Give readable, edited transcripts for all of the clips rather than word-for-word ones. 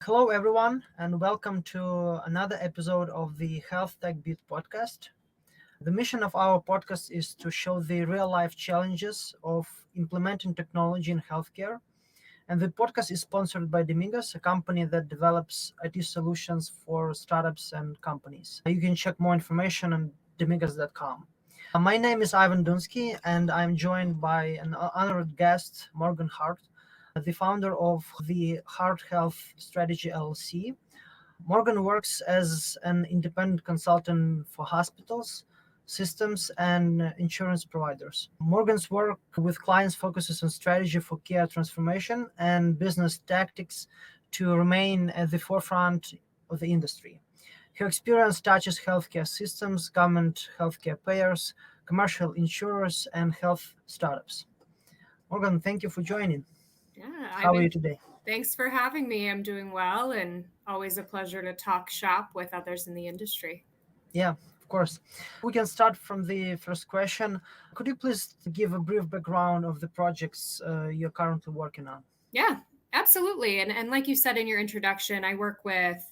Hello, everyone, and welcome to another episode of the Health Tech Beat podcast. The mission of our podcast is to show the real life challenges of implementing technology in healthcare. And the podcast is sponsored by Demigos, a company that develops IT solutions for startups and companies. You can check more information on demigos.com. My name is Ivan Dunsky, and I'm joined by an honored guest, Morgan Hart, the founder of the Hart Health Strategy LLC. Morgan works as an independent consultant for hospitals, systems, and insurance providers. Morgan's work with clients focuses on strategy for care transformation and business tactics to remain at the forefront of the industry. Her experience touches healthcare systems, government healthcare payers, commercial insurers, and health startups. Morgan, thank you for joining. Yeah, How are you today? thanks for having me. I'm doing well and always a pleasure to talk shop with others in the industry. Yeah, of course. We can start from the first question. Could you please give a brief background of the projects you're currently working on? Yeah, absolutely. And like you said in your introduction, I work with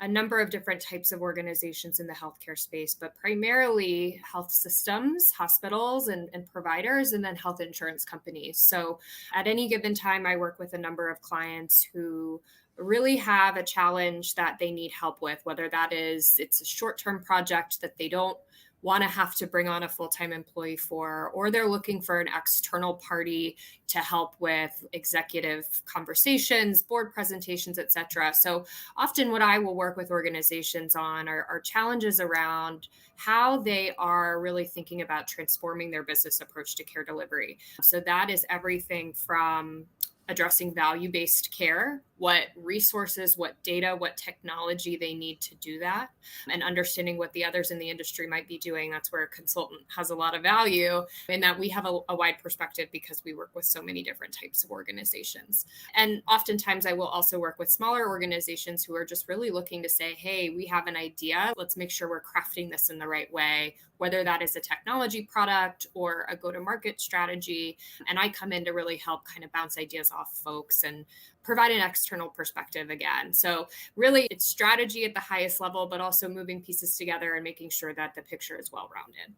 a number of different types of organizations in the healthcare space, but primarily health systems, hospitals, and providers, and then health insurance companies. So at any given time, I work with a number of clients who really have a challenge that they need help with, whether that is it's a short-term project that they don't want to have to bring on a full-time employee for, or they're looking for an external party to help with executive conversations, board presentations, et cetera. So often what I will work with organizations on are challenges around how they are really thinking about transforming their business approach to care delivery. So that is everything from addressing value-based care, what resources, what data, what technology they need to do that, and understanding what the others in the industry might be doing. That's where a consultant has a lot of value, in that we have a wide perspective because we work with so many different types of organizations. And oftentimes I will also work with smaller organizations who are just really looking to say, hey, we have an idea. Let's make sure we're crafting this in the right way, whether that is a technology product or a go-to-market strategy. And I come in to really help kind of bounce ideas off folks and provide an external perspective again. So really it's strategy at the highest level, but also moving pieces together and making sure that the picture is well-rounded.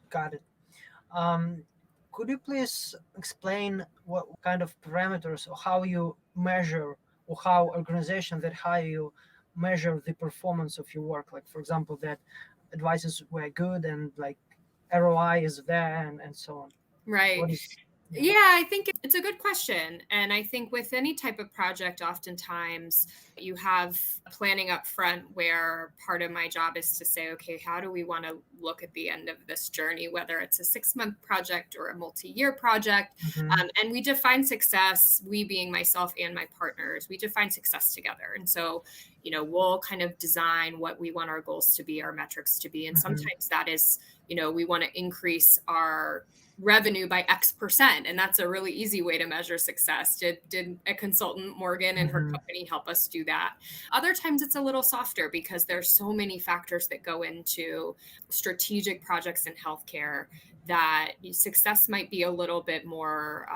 Got it. Um, could you please explain what kind of parameters or how you measure or how organizations that hire you measure the performance of your work? Like, for example, that advices were good and like ROI is there and so on. Right. What is Yeah, I think it's a good question. And I think with any type of project, oftentimes you have planning up front where part of my job is to say, okay, how do we want to look at the end of this journey, whether it's a 6-month project or a multi-year project? And we define success, we being myself and my partners, we define success together. And so, we'll kind of design what we want our goals to be, our metrics to be. And sometimes that is, we want to increase our revenue by X%. And that's a really easy way to measure success. Did a consultant, Morgan, and her company help us do that? Other times it's a little softer because there's so many factors that go into strategic projects in healthcare that success might be a little bit more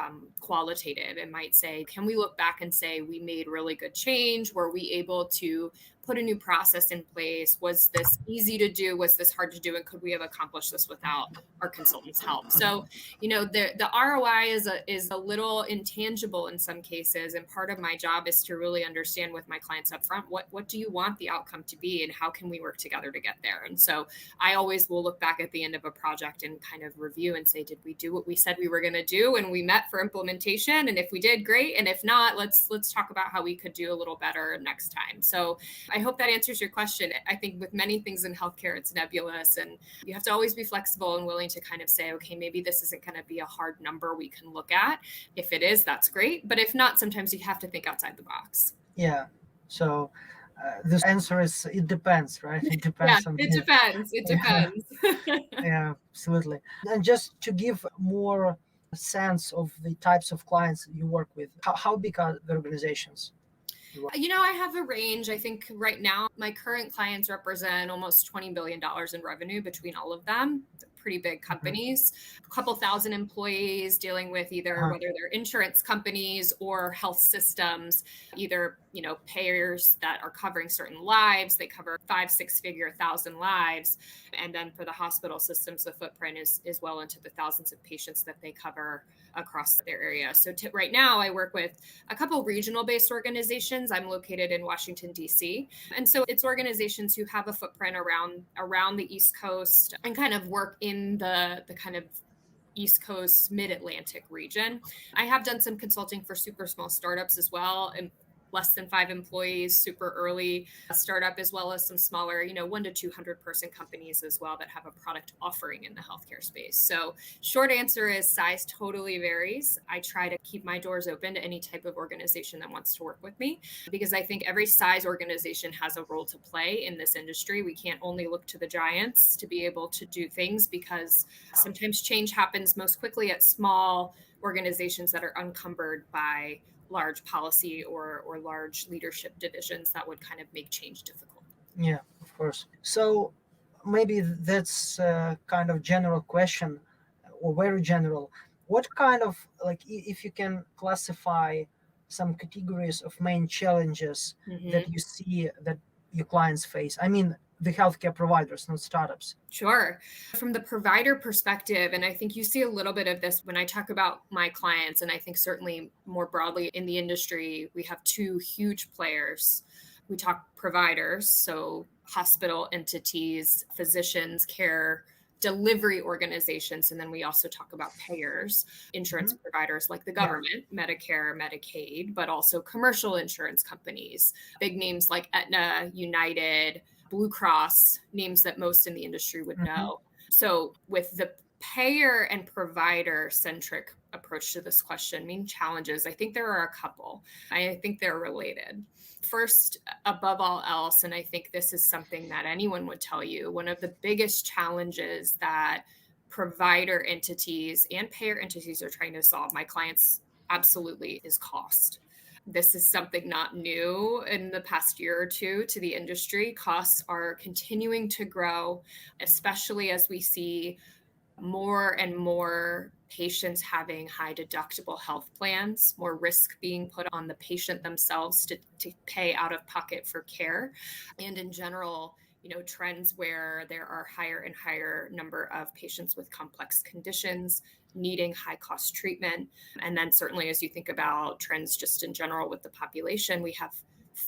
qualitative. It might say, can we look back and say we made really good change? Were we able to put a new process in place? Was this easy to do? Was this hard to do? And could we have accomplished this without our consultants' help? So, the ROI is a little intangible in some cases. And part of my job is to really understand with my clients up front, what do you want the outcome to be and how can we work together to get there? And so I always will look back at the end of a project and kind of review and say, did we do what we said we were going to do when we met for implementation? And if we did, great. And if not, let's talk about how we could do a little better next time. So I hope that answers your question. I think with many things in healthcare, it's nebulous and you have to always be flexible and willing to kind of say, okay, maybe this isn't going to be a hard number we can look at. If it is, that's great. But if not, sometimes you have to think outside the box. Yeah. So this answer is it depends, right? It depends on it depends. It depends. Yeah, absolutely. And just to give more sense of the types of clients you work with, how big are the organizations? I have a range. I think right now my current clients represent almost $20 billion in revenue between all of them. pretty big companies, a couple thousand employees, dealing with either whether they're insurance companies or health systems, either, payers that are covering certain lives. They cover 5-6 figure 1,000 lives. And then for the hospital systems, the footprint is well into the thousands of patients that they cover across their area. So right now I work with a couple regional based organizations. I'm located in Washington, D.C. And so it's organizations who have a footprint around the East Coast and kind of work in the kind of East Coast, Mid-Atlantic region. I have done some consulting for super small startups as well, and less than 5 employees, super early startup, as well as some smaller, 1 to 200 person companies as well that have a product offering in the healthcare space. So short answer is size totally varies. I try to keep my doors open to any type of organization that wants to work with me, because I think every size organization has a role to play in this industry. We can't only look to the giants to be able to do things, because sometimes change happens most quickly at small organizations that are unencumbered by large policy or large leadership divisions that would kind of make change difficult. Yeah, of course. So maybe that's a kind of general question, or very general. What kind of, like, if you can classify some categories of main challenges that you see that your clients face? I mean, the healthcare providers, not startups. Sure. From the provider perspective, and I think you see a little bit of this when I talk about my clients, and I think certainly more broadly in the industry, we have 2 huge players. We talk providers, so hospital entities, physicians, care delivery organizations, and then we also talk about payers, insurance providers like the government, Medicare, Medicaid, but also commercial insurance companies, big names like Aetna, United, Blue Cross, names that most in the industry would know. So with the payer and provider centric approach to this question, main challenges, I think there are a couple. I think they're related. First, above all else, and I think this is something that anyone would tell you, one of the biggest challenges that provider entities and payer entities are trying to solve, my clients absolutely, is cost. This is something not new in the past year or two to the industry. Costs are continuing to grow, especially as we see more and more patients having high deductible health plans, more risk being put on the patient themselves to pay out of pocket for care. And in general, trends where there are higher and higher number of patients with complex conditions needing high cost treatment. And then certainly as you think about trends just in general with the population, we have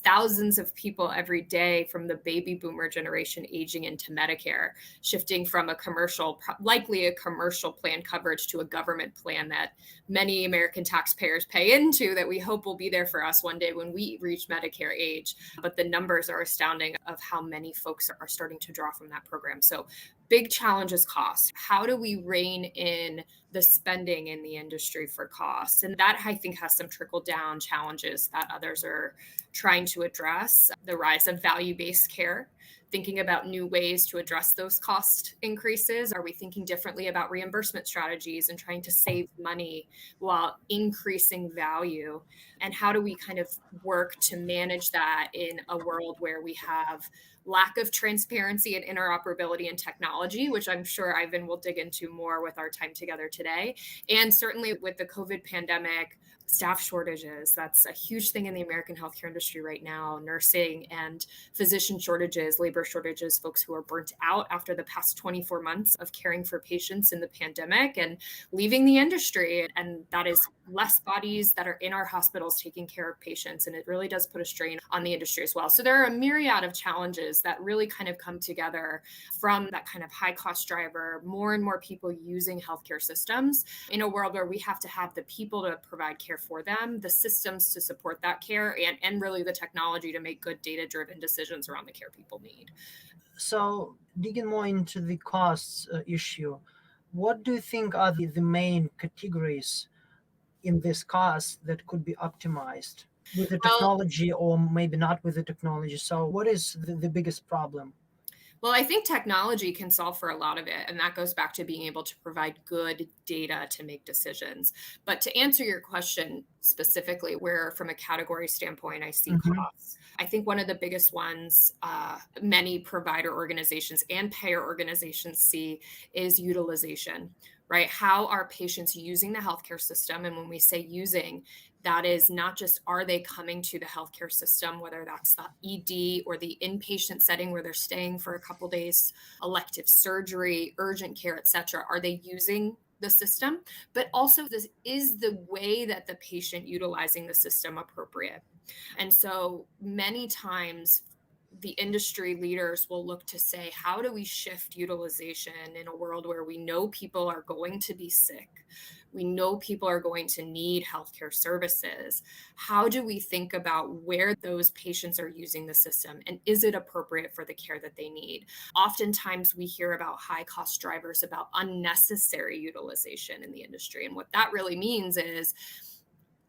thousands of people every day from the baby boomer generation aging into Medicare, shifting from likely a commercial plan coverage to a government plan that many American taxpayers pay into, that we hope will be there for us one day when we reach Medicare age. But the numbers are astounding of how many folks are starting to draw from that program. So big challenge is cost. How do we rein in the spending in the industry for costs? And that, I think, has some trickle down challenges that others are trying to address. The rise of value-based care, thinking about new ways to address those cost increases. Are we thinking differently about reimbursement strategies and trying to save money while increasing value? And how do we kind of work to manage that in a world where we have lack of transparency and interoperability in technology, which I'm sure Ivan will dig into more with our time together today. And certainly with the COVID pandemic, staff shortages, that's a huge thing in the American healthcare industry right now. Nursing and physician shortages, labor shortages, folks who are burnt out after the past 24 months of caring for patients in the pandemic and leaving the industry. And that is less bodies that are in our hospitals taking care of patients. And it really does put a strain on the industry as well. So there are a myriad of challenges that really kind of come together from that kind of high cost driver, more and more people using healthcare systems in a world where we have to have the people to provide care for them, the systems to support that care, and really the technology to make good data-driven decisions around the care people need. So digging more into the costs issue, what do you think are the main categories in this cost that could be optimized with the technology, or maybe not with the technology? So what is the biggest problem? Well, I think technology can solve for a lot of it. And that goes back to being able to provide good data to make decisions. But to answer your question specifically, where from a category standpoint, I see Hmm. costs, I think one of the biggest ones many provider organizations and payer organizations see is utilization. Right? How are patients using the healthcare system? And when we say using, that is not just are they coming to the healthcare system, whether that's the ED or the inpatient setting where they're staying for a couple days, elective surgery, urgent care, et cetera. Are they using the system? But also, this is the way that the patient utilizing the system appropriate. And so many times, the industry leaders will look to say, how do we shift utilization in a world where we know people are going to be sick? We know people are going to need healthcare services. How do we think about where those patients are using the system and is it appropriate for the care that they need? Oftentimes, we hear about high cost drivers, about unnecessary utilization in the industry. And what that really means is,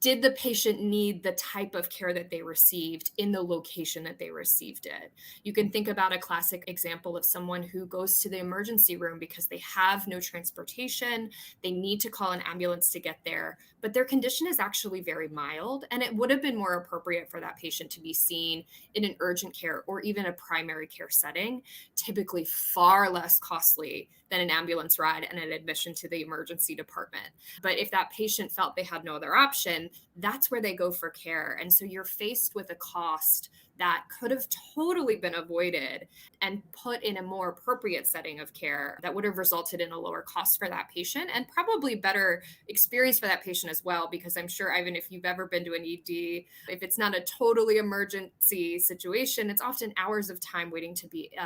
did the patient need the type of care that they received in the location that they received it? You can think about a classic example of someone who goes to the emergency room because they have no transportation, they need to call an ambulance to get there, but their condition is actually very mild, and it would have been more appropriate for that patient to be seen in an urgent care or even a primary care setting, typically far less costly than an ambulance ride and an admission to the emergency department. But if that patient felt they had no other option, that's where they go for care. And so you're faced with a cost that could have totally been avoided and put in a more appropriate setting of care that would have resulted in a lower cost for that patient and probably better experience for that patient as well. Because I'm sure, Ivan, if you've ever been to an ED, if it's not a totally emergency situation, it's often hours of time waiting to be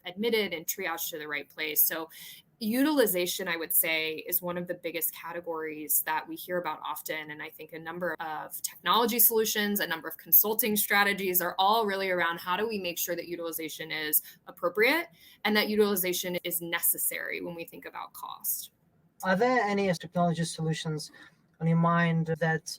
admitted and triaged to the right place. So utilization, I would say, is one of the biggest categories that we hear about often. And I think a number of technology solutions, a number of consulting strategies are all really around how do we make sure that utilization is appropriate and that utilization is necessary when we think about cost. Are there any technology solutions on your mind that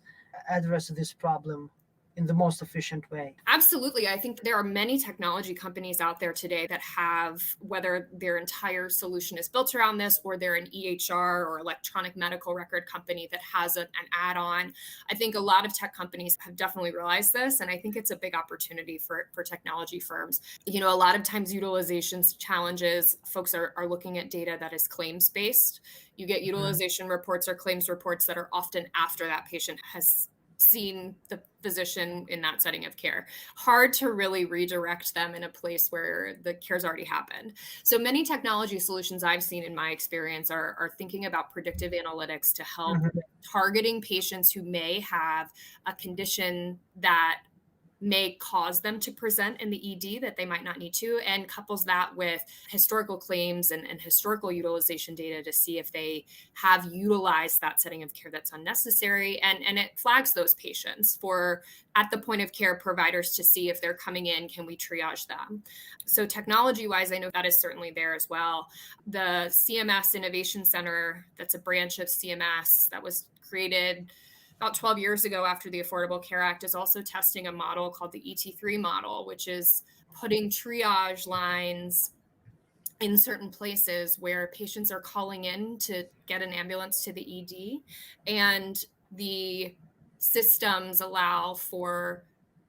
address this problem in the most efficient way? Absolutely. I think there are many technology companies out there today that have, whether their entire solution is built around this or they're an EHR or electronic medical record company that has an add on. I think a lot of tech companies have definitely realized this. And I think it's a big opportunity for technology firms. You know, a lot of times utilization challenges, folks are looking at data that is claims based. You get Mhm. utilization reports or claims reports that are often after that patient has seen the physician in that setting of care. Hard to really redirect them in a place where the care's already happened. So many technology solutions I've seen in my experience are thinking about predictive analytics to help Mhm. with targeting patients who may have a condition that may cause them to present in the ED that they might not need to, and couples that with historical claims and historical utilization data to see if they have utilized that setting of care that's unnecessary. And it flags those patients for at the point of care providers to see if they're coming in, can we triage them? So, technology wise, I know that is certainly there as well. The CMS Innovation Center, that's a branch of CMS that was created about 12 years ago after the Affordable Care Act, is also testing a model called the ET3 model, which is putting triage lines in certain places where patients are calling in to get an ambulance to the ED. And the systems allow for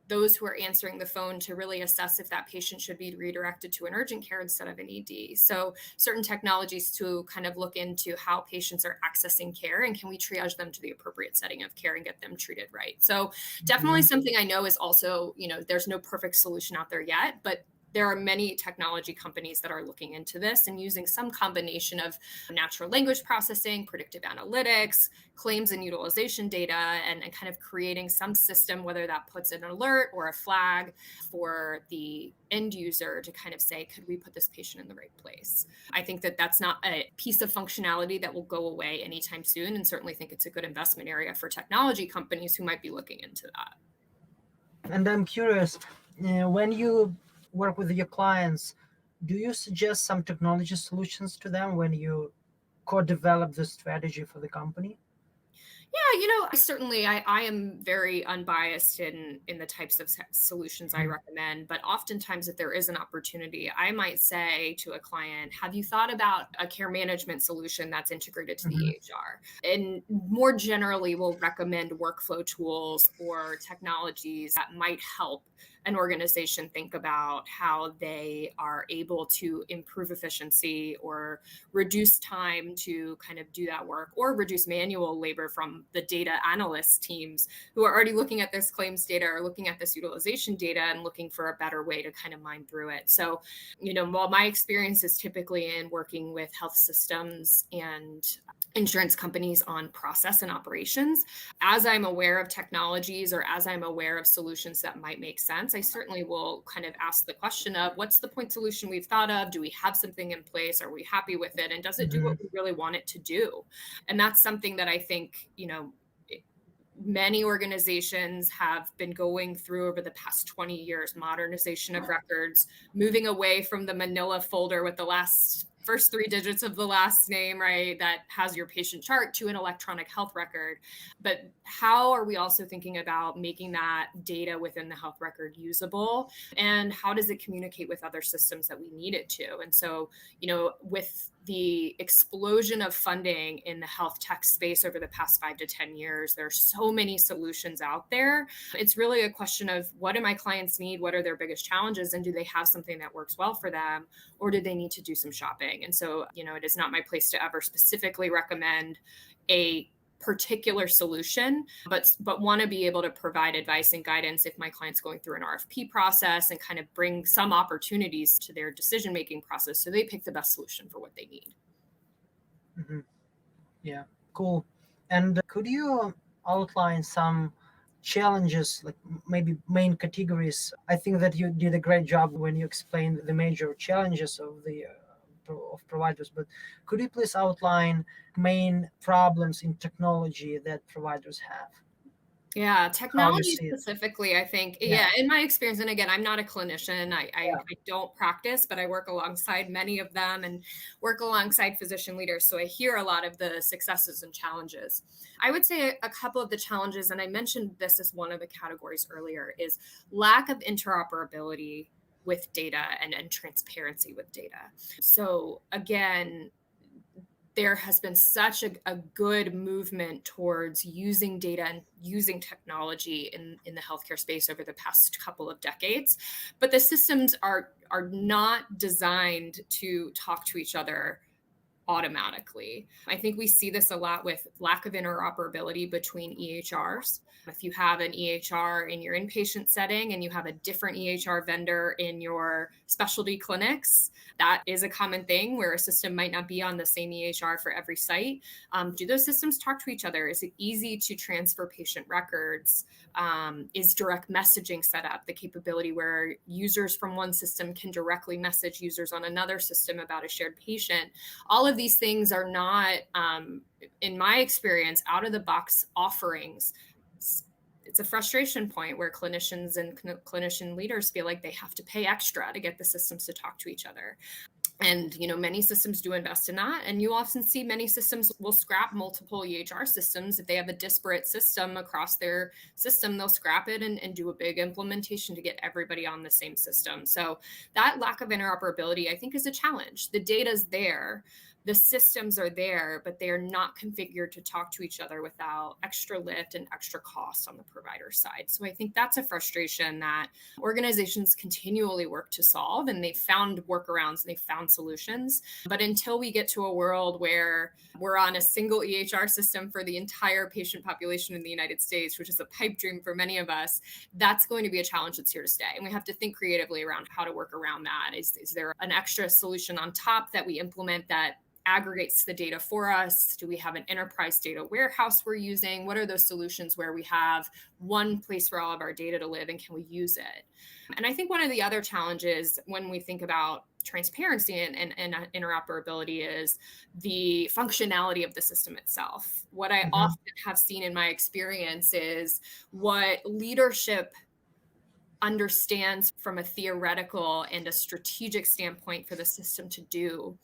those who are answering the phone to really assess if that patient should be redirected to an urgent care instead of an ED. So, certain technologies to kind of look into how patients are accessing care and can we triage them to the appropriate setting of care and get them treated right. So, definitely Mhm. something I know is also, you know, there's no perfect solution out there yet, but there are many technology companies that are looking into this and using some combination of natural language processing, predictive analytics, claims and utilization data, and kind of creating some system, whether that puts an alert or a flag for the end user to kind of say, could we put this patient in the right place? I think that that's not a piece of functionality that will go away anytime soon, and certainly think it's a good investment area for technology companies who might be looking into that. And I'm curious, when you work with your clients, do you suggest some technology solutions to them when you co-develop the strategy for the company? Yeah, I am very unbiased in the types of solutions I Mhm. recommend, but oftentimes if there is an opportunity, I might say to a client, have you thought about a care management solution that's integrated to the Mhm. EHR? And more generally, we'll recommend workflow tools or technologies that might help an organization think about how they are able to improve efficiency or reduce time to kind of do that work or reduce manual labor from the data analyst teams who are already looking at this claims data or looking at this utilization data and looking for a better way to kind of mine through it. So, while my experience is typically in working with health systems and insurance companies on process and operations, as I'm aware of technologies or as I'm aware of solutions that might make sense, I certainly will kind of ask the question of what's the point solution we've thought of? Do we have something in place? Are we happy with it? And does it do what Mhm. we really want it to do? And that's something that I think, many organizations have been going through over the past 20 years: modernization of records, moving away from the manila folder with the first three digits of the last name, right, that has your patient chart, to an electronic health record. But how are we also thinking about making that data within the health record usable, and how does it communicate with other systems that we need it to? And so, with the explosion of funding in the health tech space over the past 5 to 10 years, there are so many solutions out there. It's really a question of, what do my clients need? What are their biggest challenges? And do they have something that works well for them? Or do they need to do some shopping? And so, it is not my place to ever specifically recommend a particular solution, but want to be able to provide advice and guidance if my client's going through an RFP process, and kind of bring some opportunities to their decision making process so they pick the best solution for what they need. Mhm. Yeah, cool. And could you outline some challenges, like maybe main categories? I think that you did a great job when you explained the major challenges of the of providers, but could you please outline main problems in technology that providers have? Yeah, How you technology see it? specifically, I think, Yeah, yeah, in my experience, and again, I'm not a clinician, I yeah. don't practice, but I work alongside many of them and work alongside physician leaders. So I hear a lot of the successes and challenges. I would say a couple of the challenges, and I mentioned this as one of the categories earlier, is lack of interoperability with data and transparency with data. So again, there has been such a good movement towards using data and using technology in the healthcare space over the past couple of decades. But the systems are not designed to talk to each other automatically. I think we see this a lot with lack of interoperability between EHRs. If you have an EHR in your inpatient setting and you have a different EHR vendor in your specialty clinics, that is a common thing where a system might not be on the same EHR for every site. Do those systems talk to each other? Is it easy to transfer patient records? Is direct messaging set up, the capability where users from one system can directly message users on another system about a shared patient? All of these things are not, in my experience, out of the box offerings. It's a frustration point where clinicians and clinician leaders feel like they have to pay extra to get the systems to talk to each other. And many systems do invest in that, and you often see many systems will scrap multiple EHR systems. If they have a disparate system across their system, they'll scrap it and do a big implementation to get everybody on the same system. So that lack of interoperability, I think, is a challenge. The data's there, the systems are there, but they are not configured to talk to each other without extra lift and extra cost on the provider side. So I think that's a frustration that organizations continually work to solve, and they've found workarounds and they've found solutions. But until we get to a world where we're on a single EHR system for the entire patient population in the United States, which is a pipe dream for many of us, that's going to be a challenge that's here to stay. And we have to think creatively around how to work around that. Is there an extra solution on top that we implement that aggregates the data for us? Do we have an enterprise data warehouse we're using? What are those solutions where we have one place for all of our data to live, and can we use it? And I think one of the other challenges when we think about transparency and interoperability is the functionality of the system itself. What I Mhm. often have seen in my experience is what leadership understands from a theoretical and a strategic standpoint for the system to do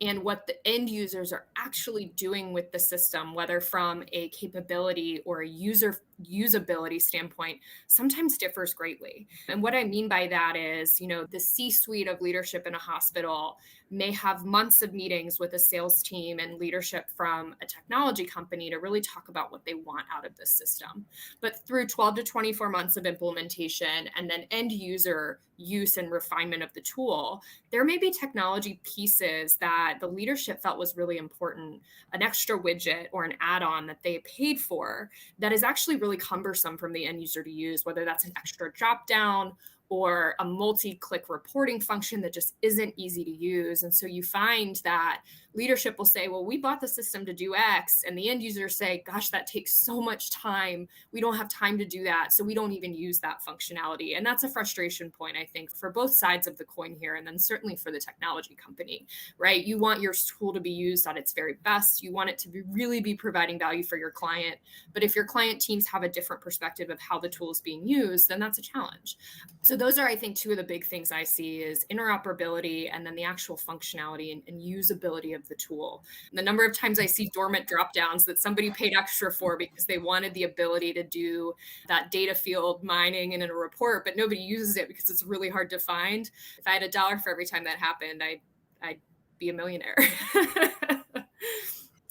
and what the end users are actually doing with the system, whether from a capability or a usability standpoint, sometimes differs greatly. And what I mean by that is, the C-suite of leadership in a hospital may have months of meetings with a sales team and leadership from a technology company to really talk about what they want out of this system. But through 12 to 24 months of implementation and then end user use and refinement of the tool, there may be technology pieces that the leadership felt was really important, an extra widget or an add-on that they paid for that is actually really cumbersome from the end user to use, whether that's an extra drop down or a multi-click reporting function that just isn't easy to use. And so you find that leadership will say, well, we bought the system to do X, and the end users say, gosh, that takes so much time. We don't have time to do that. So we don't even use that functionality. And that's a frustration point, I think, for both sides of the coin here. And then certainly for the technology company, right? You want your tool to be used at its very best. You want it to really be providing value for your client. But if your client teams have a different perspective of how the tool is being used, then that's a challenge. So those are, I think, two of the big things I see is interoperability and then the actual functionality and usability of the tool. And the number of times I see dormant drop downs that somebody paid extra for because they wanted the ability to do that data field mining in a report, but nobody uses it because it's really hard to find. If I had $1 for every time that happened, I'd be a millionaire.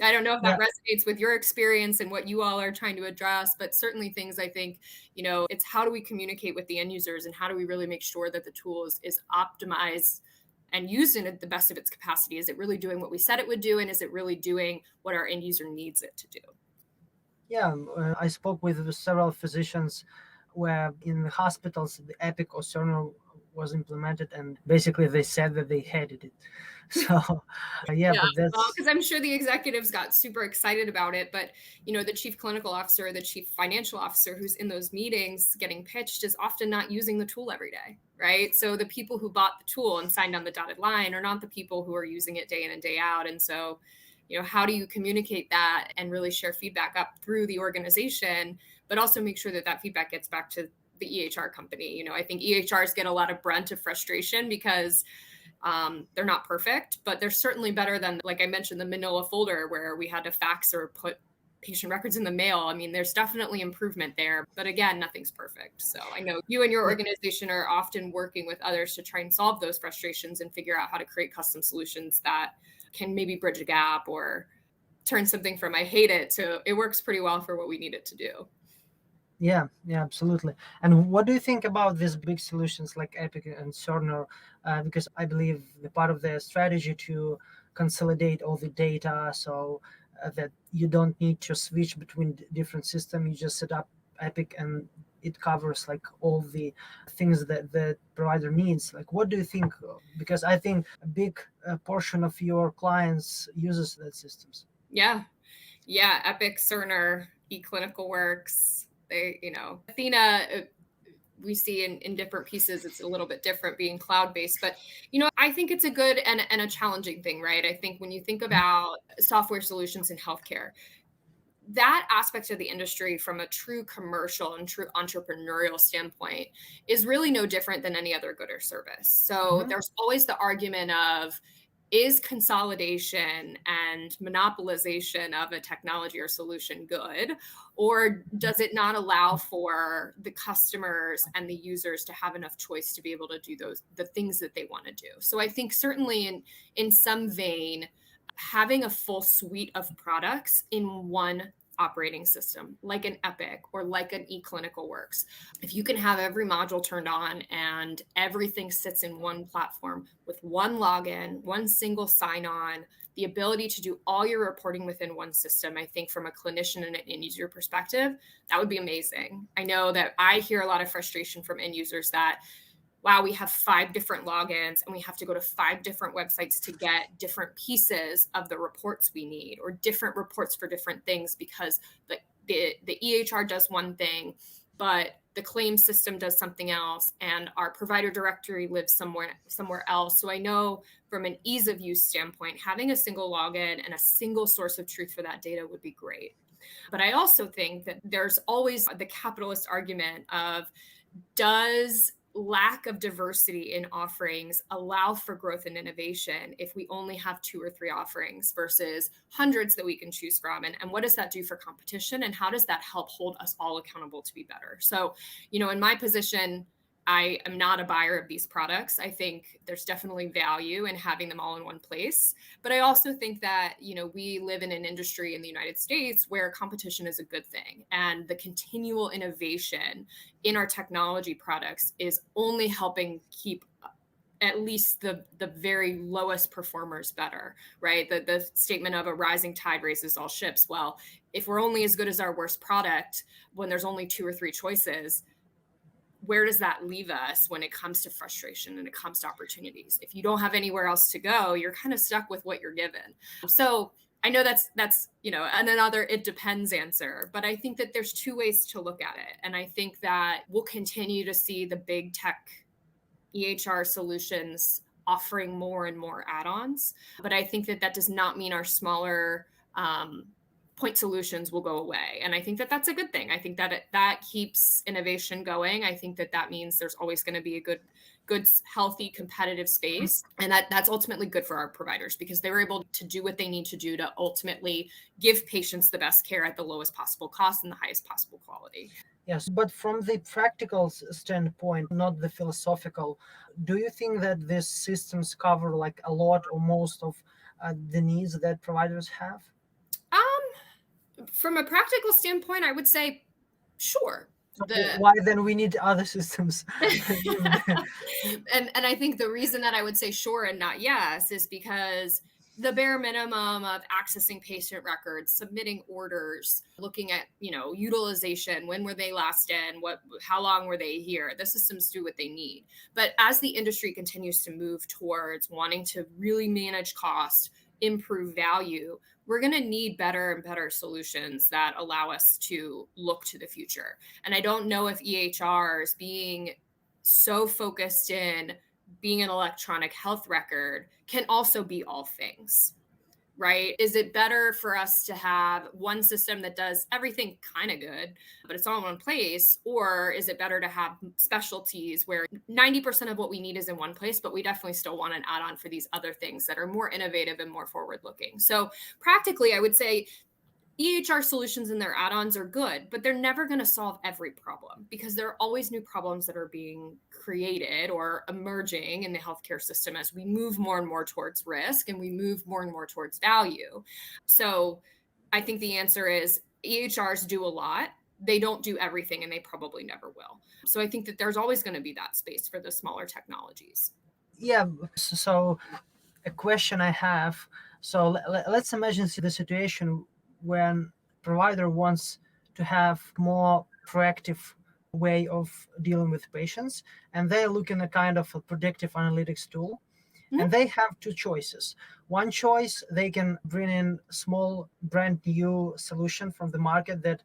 I don't know if that resonates with your experience and what you all are trying to address, but certainly things I think, it's how do we communicate with the end users and how do we really make sure that the tool is optimized and used in the best of its capacity? Is it really doing what we said it would do? And is it really doing what our end user needs it to do? Yeah, I spoke with several physicians where in the hospitals, the Epic or Cerner was implemented, and basically they said that they hated it. So, yeah, but that's because I'm sure the executives got super excited about it, but the chief clinical officer, the chief financial officer who's in those meetings getting pitched is often not using the tool every day, right? So the people who bought the tool and signed on the dotted line are not the people who are using it day in and day out. And so, how do you communicate that and really share feedback up through the organization, but also make sure that that feedback gets back to the EHR company? I think EHRs get a lot of brunt of frustration because they're not perfect, but they're certainly better than, like I mentioned, the manila folder where we had to fax or put patient records in the mail. I mean, there's definitely improvement there, but again, nothing's perfect. So I know you and your organization are often working with others to try and solve those frustrations and figure out how to create custom solutions that can maybe bridge a gap or turn something from I hate it to it works pretty well for what we need it to do. Yeah, absolutely. And what do you think about these big solutions like Epic and Cerner? Because I believe the part of their strategy to consolidate all the data so that you don't need to switch between different systems. You just set up Epic and it covers like all the things that the provider needs. Like, what do you think? Because I think a big portion of your clients uses that systems. Yeah, Epic, Cerner, eClinicalWorks. They, Athena, we see in different pieces, it's a little bit different being cloud-based, but, I think it's a good and a challenging thing, right? I think when you think about software solutions in healthcare, that aspect of the industry from a true commercial and true entrepreneurial standpoint is really no different than any other good or service. So there's always the argument of, is consolidation and monopolization of a technology or solution good, or does it not allow for the customers and the users to have enough choice to be able to do the things that they want to do? So I think certainly in some vein, having a full suite of products in one operating system, like an Epic or like an eClinicalWorks. If you can have every module turned on and everything sits in one platform with one login, one single sign-on, the ability to do all your reporting within one system, I think from a clinician and an end user perspective, that would be amazing. I know that I hear a lot of frustration from end users that, wow, we have 5 different logins and we have to go to 5 different websites to get different pieces of the reports we need or different reports for different things because the EHR does one thing, but the claims system does something else and our provider directory lives somewhere else. So I know from an ease of use standpoint, having a single login and a single source of truth for that data would be great. But I also think that there's always the capitalist argument of, does lack of diversity in offerings allow for growth and innovation if we only have 2 or 3 offerings versus hundreds that we can choose from? And what does that do for competition? And how does that help hold us all accountable to be better? So, in my position, I am not a buyer of these products. I think there's definitely value in having them all in one place. But I also think that, we live in an industry in the United States where competition is a good thing. And the continual innovation in our technology products is only helping keep at least the very lowest performers better, right? The statement of a rising tide raises all ships. Well, if we're only as good as our worst product when there's only 2 or 3 choices, where does that leave us when it comes to frustration and it comes to opportunities? If you don't have anywhere else to go, you're kind of stuck with what you're given. So I know that's another it depends answer, but I think that there's 2 ways to look at it. And I think that we'll continue to see the big tech EHR solutions offering more and more add-ons. But I think that does not mean our smaller point solutions will go away. And I think that that's a good thing. I think that that keeps innovation going. I think that means there's always going to be a good, healthy, competitive space. And that's ultimately good for our providers because they were able to do what they need to do to ultimately give patients the best care at the lowest possible cost and the highest possible quality. Yes, but from the practical standpoint, not the philosophical, do you think that these systems cover like a lot or most of the needs that providers have? From a practical standpoint, I would say, sure. So why then we need other systems? and I think the reason that I would say sure and not yes is because the bare minimum of accessing patient records, submitting orders, looking at, utilization, when were they last in, how long were they here? The systems do what they need. But as the industry continues to move towards wanting to really manage cost, improve value, we're going to need better and better solutions that allow us to look to the future. And I don't know if EHRs being so focused in being an electronic health record can also be all things, right? Is it better for us to have one system that does everything kind of good, but it's all in one place? Or is it better to have specialties where 90% of what we need is in one place, but we definitely still want an add-on for these other things that are more innovative and more forward-looking? So practically, I would say EHR solutions and their add-ons are good, but they're never going to solve every problem because there are always new problems that are being created or emerging in the healthcare system as we move more and more towards risk and we move more and more towards value. So I think the answer is EHRs do a lot. They don't do everything and they probably never will. So I think that there's always going to be that space for the smaller technologies. Yeah, so a question I have. So let's imagine the situation when provider wants to have more proactive way of dealing with patients, and they're looking at kind of a predictive analytics tool, and they have 2 choices. One choice, they can bring in small brand new solution from the market that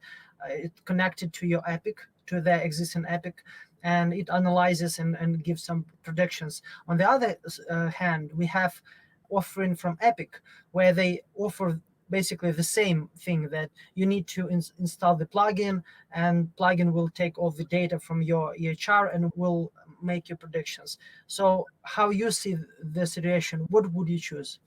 it connected to your Epic, to their existing Epic, and it analyzes and gives some predictions. On the other hand, we have offering from Epic where they offer basically the same thing, that you need to install the plugin, and plugin will take all the data from your EHR and will make your predictions. So how you see the situation, what would you choose?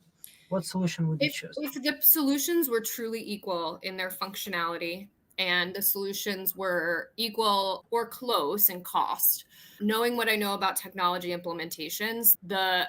What solution would you choose? If the solutions were truly equal in their functionality and the solutions were equal or close in cost, knowing what I know about technology implementations, the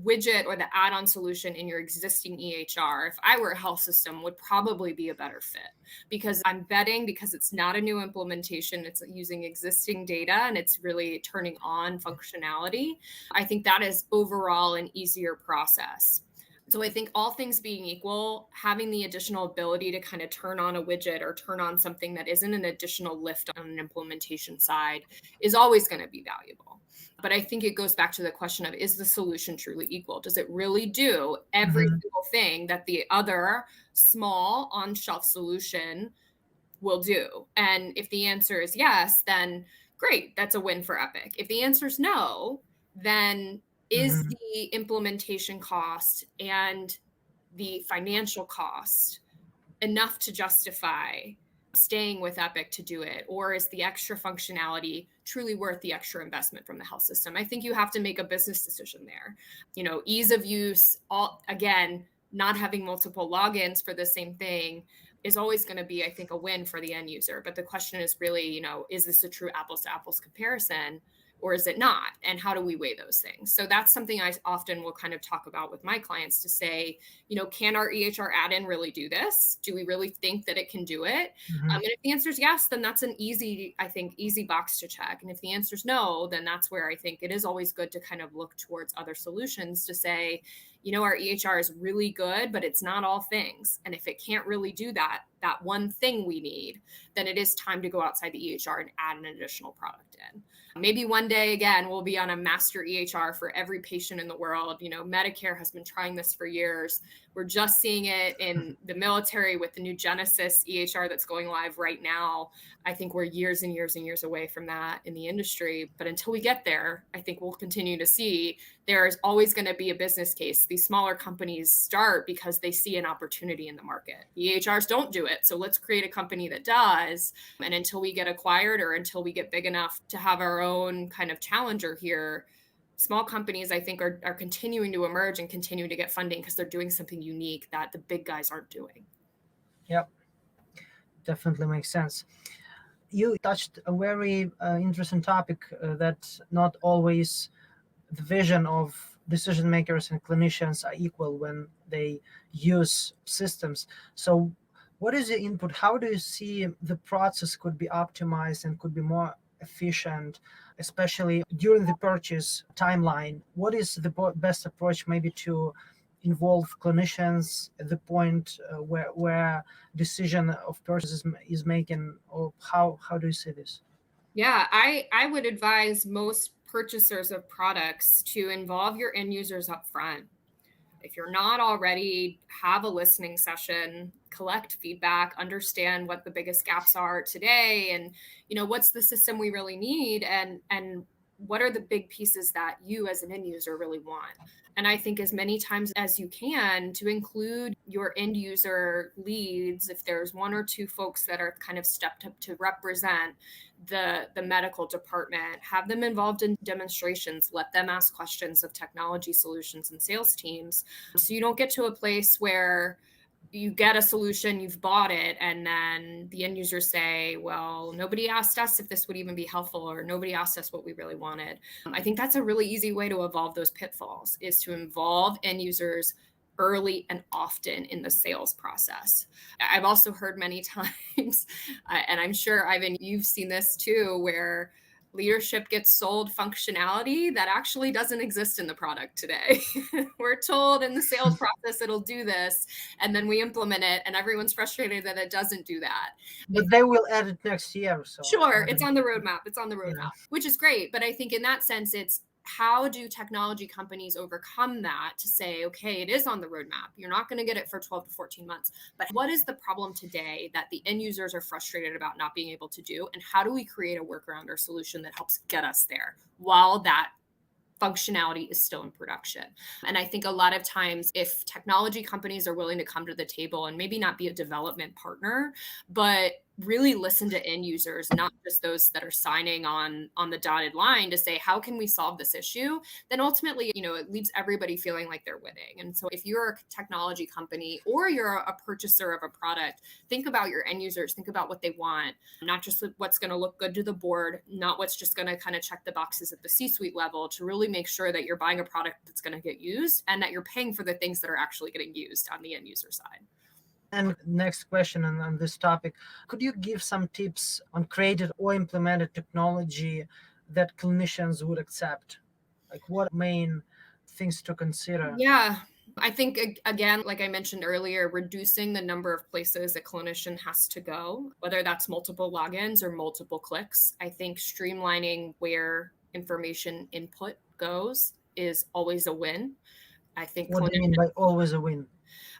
widget or the add-on solution in your existing EHR, if I were a health system, would probably be a better fit because I'm betting, because it's not a new implementation, it's using existing data and it's really turning on functionality. I think that is overall an easier process. So I think all things being equal, having the additional ability to kind of turn on a widget or turn on something that isn't an additional lift on an implementation side is always going to be valuable. But I think it goes back to the question of, is the solution truly equal? Does it really do every single thing that the other small on-shelf solution will do? And if the answer is yes, then great, that's a win for Epic. If the answer is no, then is the implementation cost and the financial cost enough to justify staying with Epic to do it? Or is the extra functionality truly worth the extra investment from the health system? I think you have to make a business decision there. Ease of use, again, not having multiple logins for the same thing is always going to be, I think, a win for the end user. But the question is really, is this a true apples to apples comparison? Or is it not? And how do we weigh those things? So that's something I often will kind of talk about with my clients to say, can our EHR add-in really do this? Do we really think that it can do it? And if the answer is yes, then that's an easy box to check. And if the answer is no, then that's where I think it is always good to kind of look towards other solutions to say, our EHR is really good, but it's not all things. And if it can't really do that one thing we need, then it is time to go outside the EHR and add an additional product in. Maybe one day, again, we'll be on a master EHR for every patient in the world. Medicare has been trying this for years. We're just seeing it in the military with the new Genesis EHR that's going live right now. I think we're years and years and years away from that in the industry. But until we get there, I think we'll continue to see there's always going to be a business case. These smaller companies start because they see an opportunity in the market. EHRs don't do it. So let's create a company that does. And until we get acquired or until we get big enough to have our own kind of challenger here, small companies, I think, are continuing to emerge and continue to get funding because they're doing something unique that the big guys aren't doing. Yep, definitely makes sense. You touched a very interesting topic that not always the vision of decision makers and clinicians are equal when they use systems. So what is your input? How do you see the process could be optimized and could be more efficient, especially during the purchase timeline? What is the best approach maybe to involve clinicians at the point where decision of purchase is making, or how do you see this? Yeah, I would advise most purchasers of products to involve your end users up front. If you're not already, have a listening session, collect feedback, understand what the biggest gaps are today, and what's the system we really need, and what are the big pieces that you as an end user really want. And I think as many times as you can to include your end user leads, if there's one or two folks that are kind of stepped up to represent the medical department, have them involved in demonstrations, let them ask questions of technology solutions and sales teams. So you don't get to a place where you get a solution, you've bought it, and then the end users say, well, nobody asked us if this would even be helpful, or nobody asked us what we really wanted. I think that's a really easy way to avoid those pitfalls, is to involve end users early and often in the sales process. I've also heard many times, and I'm sure, Ivan, you've seen this too, where leadership gets sold functionality that actually doesn't exist in the product today. We're told in the sales process it'll do this, and then we implement it, and everyone's frustrated that it doesn't do that. But they will add it next year. So sure, it's on the roadmap. Which is great. But I think in that sense, it's how do technology companies overcome that to say, okay, it is on the roadmap. You're not going to get it for 12 to 14 months. But what is the problem today that the end users are frustrated about not being able to do? And how do we create a workaround or solution that helps get us there while that functionality is still in production? And I think a lot of times, if technology companies are willing to come to the table and maybe not be a development partner, but really listen to end users, not just those that are signing on the dotted line to say, how can we solve this issue? Then ultimately, it leaves everybody feeling like they're winning. And so if you're a technology company or you're a purchaser of a product, think about your end users, think about what they want, not just what's going to look good to the board, not what's just going to kind of check the boxes at the C-suite level, to really make sure that you're buying a product that's going to get used and that you're paying for the things that are actually getting used on the end user side. And next question on this topic, could you give some tips on created or implemented technology that clinicians would accept? Like what main things to consider? Yeah, I think, again, like I mentioned earlier, reducing the number of places a clinician has to go, whether that's multiple logins or multiple clicks. I think streamlining where information input goes is always a win. I think. What do you mean by always a win?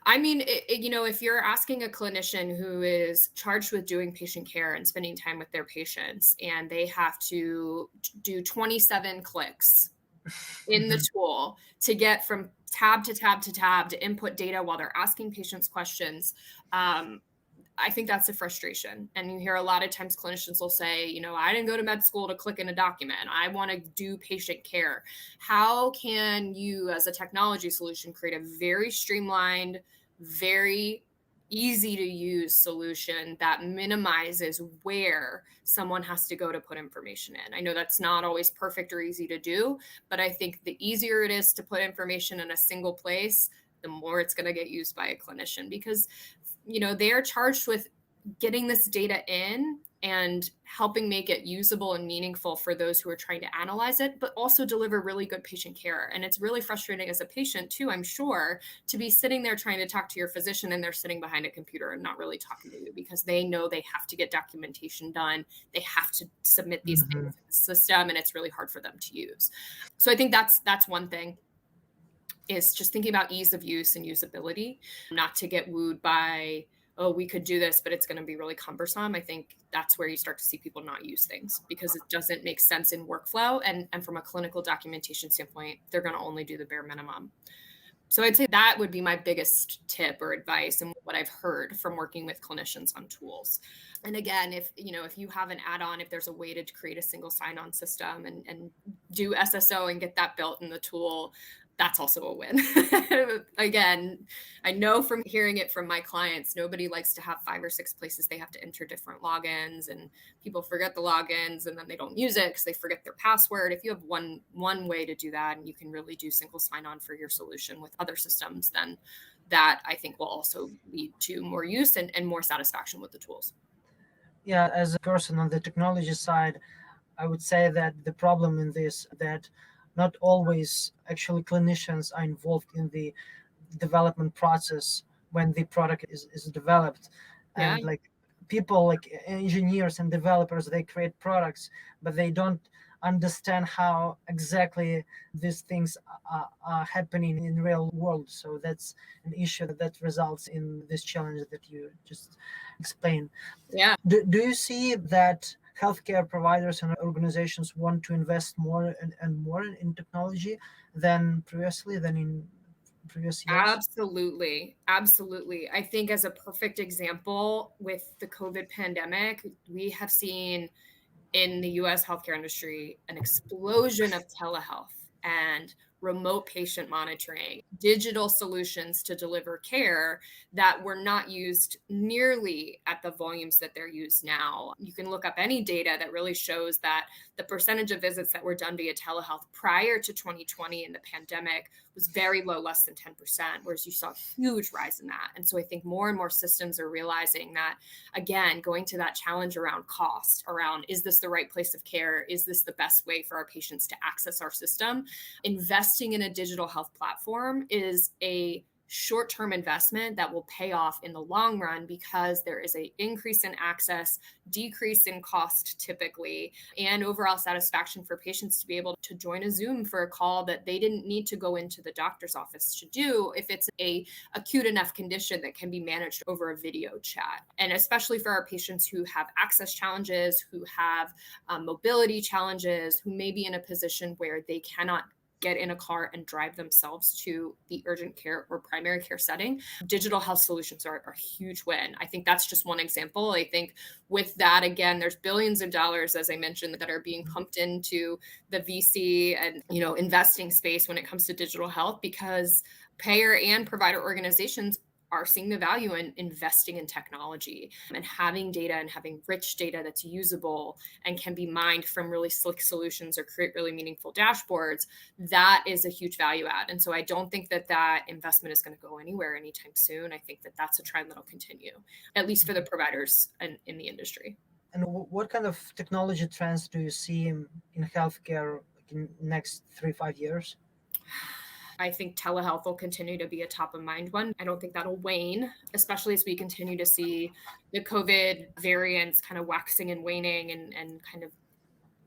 I mean, if you're asking a clinician who is charged with doing patient care and spending time with their patients, and they have to do 27 clicks in the tool to get from tab to tab to tab to input data while they're asking patients questions, I think that's a frustration. And you hear a lot of times clinicians will say, I didn't go to med school to click in a document. I want to do patient care. How can you, as a technology solution, create a very streamlined, very easy to use solution that minimizes where someone has to go to put information in? I know that's not always perfect or easy to do, but I think the easier it is to put information in a single place, the more it's going to get used by a clinician, because they are charged with getting this data in and helping make it usable and meaningful for those who are trying to analyze it, but also deliver really good patient care. And it's really frustrating as a patient too, I'm sure, to be sitting there trying to talk to your physician and they're sitting behind a computer and not really talking to you, because they know they have to get documentation done. They have to submit these things in the system, and it's really hard for them to use. So I think that's one thing, is just thinking about ease of use and usability, not to get wooed by, oh, we could do this, but it's going to be really cumbersome. I think that's where you start to see people not use things, because it doesn't make sense in workflow. And from a clinical documentation standpoint, they're going to only do the bare minimum. So I'd say that would be my biggest tip or advice, and what I've heard from working with clinicians on tools. And again, if you have an add-on, if there's a way to create a single sign-on system and do SSO and get that built in the tool, that's also a win. Again, I know from hearing it from my clients, nobody likes to have 5 or 6 places they have to enter different logins, and people forget the logins and then they don't use it because they forget their password. If you have one way to do that, and you can really do single sign-on for your solution with other systems, then that, I think, will also lead to more use and more satisfaction with the tools. Yeah, as a person on the technology side, I would say that the problem in this, that not always actually clinicians are involved in the development process when the product is developed. Yeah. And like people like engineers and developers, they create products, but they don't understand how exactly these things are happening in real world. So that's an issue that results in this challenge that you just explained. Yeah. Do you see that healthcare providers and organizations want to invest more and more in technology than in previous years? Absolutely. Absolutely. I think, as a perfect example, with the COVID pandemic, we have seen in the US healthcare industry an explosion of telehealth and remote patient monitoring, digital solutions to deliver care that were not used nearly at the volumes that they're used now. You can look up any data that really shows that the percentage of visits that were done via telehealth prior to 2020 in the pandemic was very low, less than 10%, whereas you saw a huge rise in that. And so I think more and more systems are realizing that, again, going to that challenge around cost, around, is this the right place of care? Is this the best way for our patients to access our system? Investing in a digital health platform is a short-term investment that will pay off in the long run, because there is an increase in access, decrease in cost typically, and overall satisfaction for patients to be able to join a Zoom for a call that they didn't need to go into the doctor's office to do, if it's a acute enough condition that can be managed over a video chat. And especially for our patients who have access challenges, who have mobility challenges, who may be in a position where they cannot get in a car and drive themselves to the urgent care or primary care setting, digital health solutions are a huge win. I think that's just one example. I think with that, again, there's billions of dollars, as I mentioned, that are being pumped into the VC and, investing space when it comes to digital health, because payer and provider organizations are seeing the value in investing in technology and having data, and having rich data that's usable and can be mined from really slick solutions or create really meaningful dashboards. That is a huge value add. And so I don't think that investment is going to go anywhere anytime soon. I think that that's a trend that'll continue, at least for the providers in the industry. And what kind of technology trends do you see in healthcare in next 3-5 years? I think telehealth will continue to be a top of mind one. I don't think that'll wane, especially as we continue to see the COVID variants kind of waxing and waning, and kind of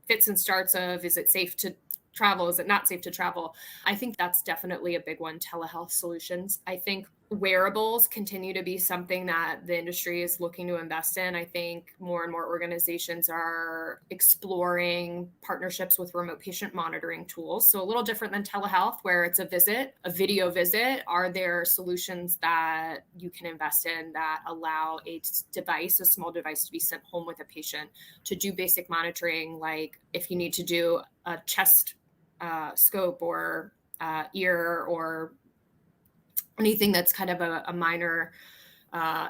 fits and starts of, is it safe to travel? Is it not safe to travel? I think that's definitely a big one, telehealth solutions. I think wearables continue to be something that the industry is looking to invest in. I think more and more organizations are exploring partnerships with remote patient monitoring tools. So a little different than telehealth, where it's a video visit. Are there solutions that you can invest in that allow a small device to be sent home with a patient to do basic monitoring, like if you need to do a chest scope or ear or anything that's kind of a minor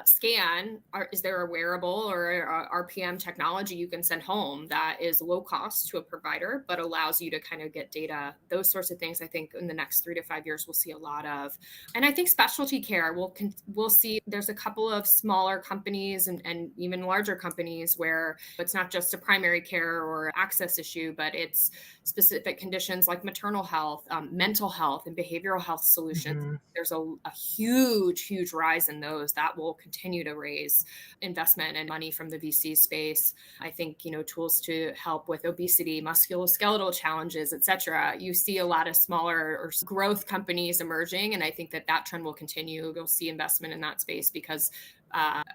scan, is there a wearable or a RPM technology you can send home that is low cost to a provider, but allows you to kind of get data? Those sorts of things, I think in the next 3 to 5 years, we'll see a lot of. And I think specialty care, we'll see there's a couple of smaller companies and even larger companies where it's not just a primary care or access issue, but it's specific conditions like maternal health, mental health, and behavioral health solutions. Mm-hmm. There's a huge rise in those that will continue to raise investment and money from the VC space. I think, tools to help with obesity, musculoskeletal challenges, et cetera. You see a lot of smaller or growth companies emerging. And I think that trend will continue. You'll see investment in that space because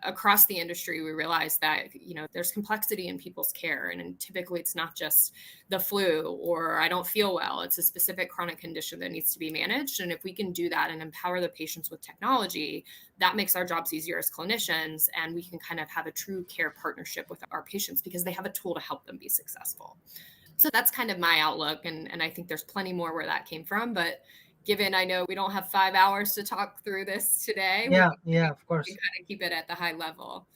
across the industry, we realize that, there's complexity in people's care. And typically it's not just the flu or I don't feel well. It's a specific chronic condition that needs to be managed. And if we can do that and empower the patients with technology, that makes our jobs easier as clinicians. And we can kind of have a true care partnership with our patients because they have a tool to help them be successful. So that's kind of my outlook. And I think there's plenty more where that came from. But given I know we don't have 5 hours to talk through this today, Yeah, of course. we kind of keep it at the high level.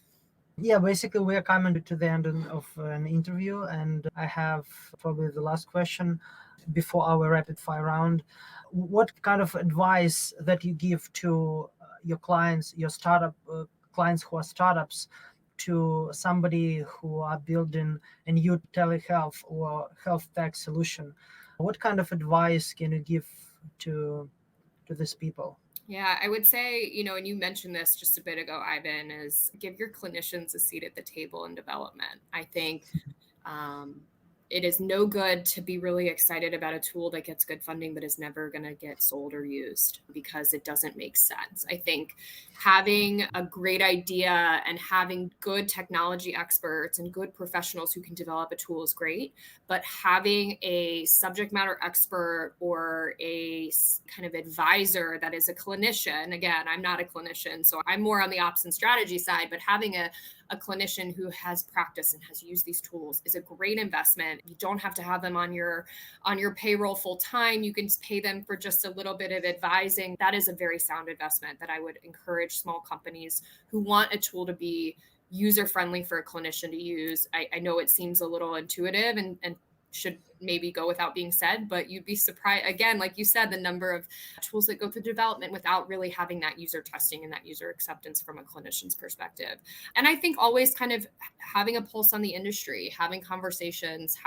Yeah, basically we are coming to the end of an interview, and I have probably the last question before our rapid fire round. What kind of advice that you give to your clients, your startup clients who are startups, to somebody who are building a new telehealth or health tech solution? What kind of advice can you give to these people? Yeah, I would say, and you mentioned this just a bit ago, Ivan, is give your clinicians a seat at the table in development. I think it is no good to be really excited about a tool that gets good funding but is never going to get sold or used because it doesn't make sense. I think having a great idea and having good technology experts and good professionals who can develop a tool is great, but having a subject matter expert or a kind of advisor that is a clinician, again, I'm not a clinician, so I'm more on the ops and strategy side, but having a clinician who has practice and has used these tools is a great investment. You don't have to have them on your payroll full time. You can pay them for just a little bit of advising. That is a very sound investment that I would encourage small companies who want a tool to be user friendly for a clinician to use. I know it seems a little intuitive and should maybe go without being said, but you'd be surprised, again, like you said, the number of tools that go through development without really having that user testing and that user acceptance from a clinician's perspective. And I think always kind of having a pulse on the industry, having conversations,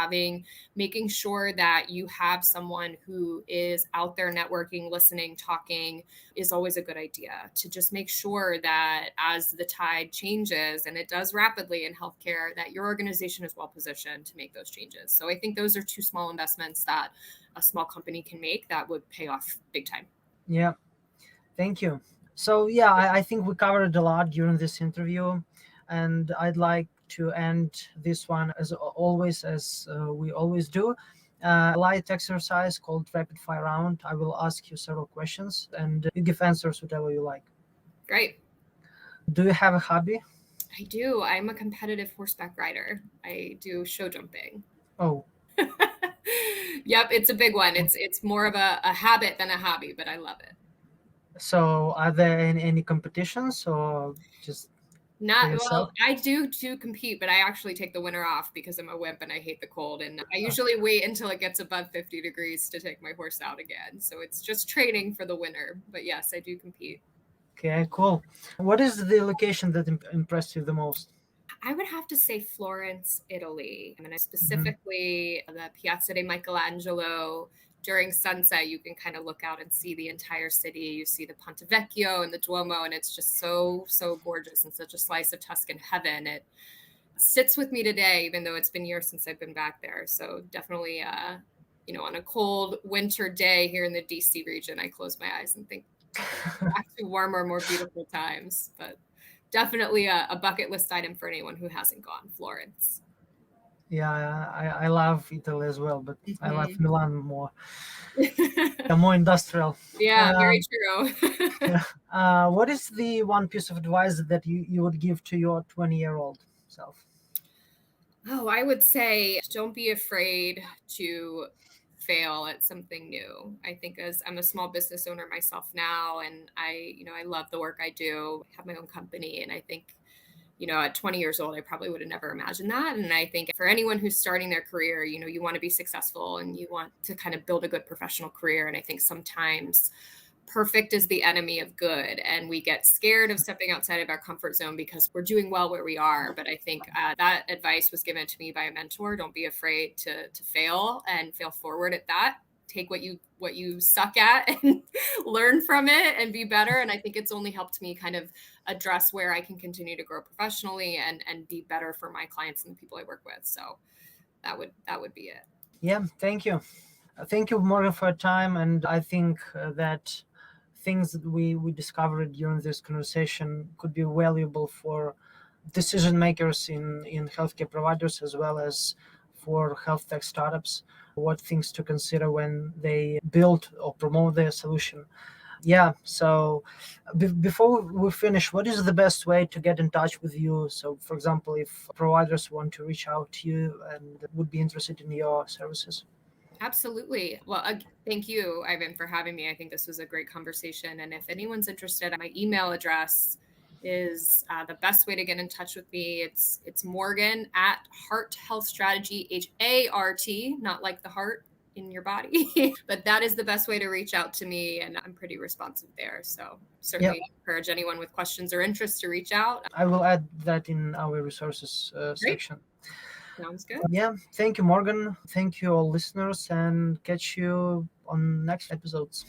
making sure that you have someone who is out there networking, listening, talking is always a good idea, to just make sure that as the tide changes, and it does rapidly in healthcare, that your organization is well positioned to make those changes. So I think those are two small investments that a small company can make that would pay off big time. Yeah, thank you. So yeah, I think we covered a lot during this interview, and I'd like to end this one as always, as we always do. A light exercise called rapid fire round. I will ask you several questions, and you give answers whatever you like. Great. Do you have a hobby? I do. I'm a competitive horseback rider. I do show jumping. Oh. Yep, it's a big one. It's more of a habit than a hobby, but I love it. So are there any competitions or just for yourself? Well, I do compete, but I actually take the winter off because I'm a wimp and I hate the cold. And I usually wait until it gets above 50 degrees to take my horse out again. So it's just training for the winter. But yes, I do compete. Okay, cool. What is the location that impressed you the most? I would have to say Florence, Italy. I mean, specifically the Piazza di Michelangelo. During sunset, you can kind of look out and see the entire city. You see the Ponte Vecchio and the Duomo, and it's just so gorgeous and such a slice of Tuscan heaven. It sits with me today, even though it's been years since I've been back there. So definitely, on a cold winter day here in the DC region, I close my eyes and think back to warmer, more beautiful times. But definitely a bucket list item for anyone who hasn't gone. Florence. Yeah, I love Italy as well, but I love Mhm. Milan more. More industrial. Yeah, very Um, true. what is the one piece of advice that you would give to your 20-year-old self? Oh, I would say don't be afraid to fail at something new. I think as I'm a small business owner myself now, and I love the work I do, have my own company. And I think, at 20 years old, I probably would have never imagined that. And I think for anyone who's starting their career, you want to be successful and you want to kind of build a good professional career. And I think sometimes perfect is the enemy of good, and we get scared of stepping outside of our comfort zone because we're doing well where we are. But I think that advice was given to me by a mentor. Don't be afraid to fail and fail forward at that. Take what you suck at and learn from it and be better. And I think it's only helped me kind of address where I can continue to grow professionally and be better for my clients and the people I work with. So that would be it. Yeah, thank you. Thank you, Morgan, for your time. And I think that things that we discovered during this conversation could be valuable for decision makers in healthcare providers as well as for health tech startups, what things to consider when they build or promote their solution. Yeah, so before we finish, what is the best way to get in touch with you? So, for example, if providers want to reach out to you and would be interested in your services. Absolutely. Well, thank you, Ivan, for having me. I think this was a great conversation. And if anyone's interested, my email address is the best way to get in touch with me. It's Morgan at Hart Health Strategy, HART, not like the heart in your body, but that is the best way to reach out to me. And I'm pretty responsive there. So Yeah, certainly encourage anyone with questions or interest to reach out. I will add that in our resources Great. section. Sounds good. Yeah, thank you, Morgan. Thank you, all listeners, and catch you on next episodes.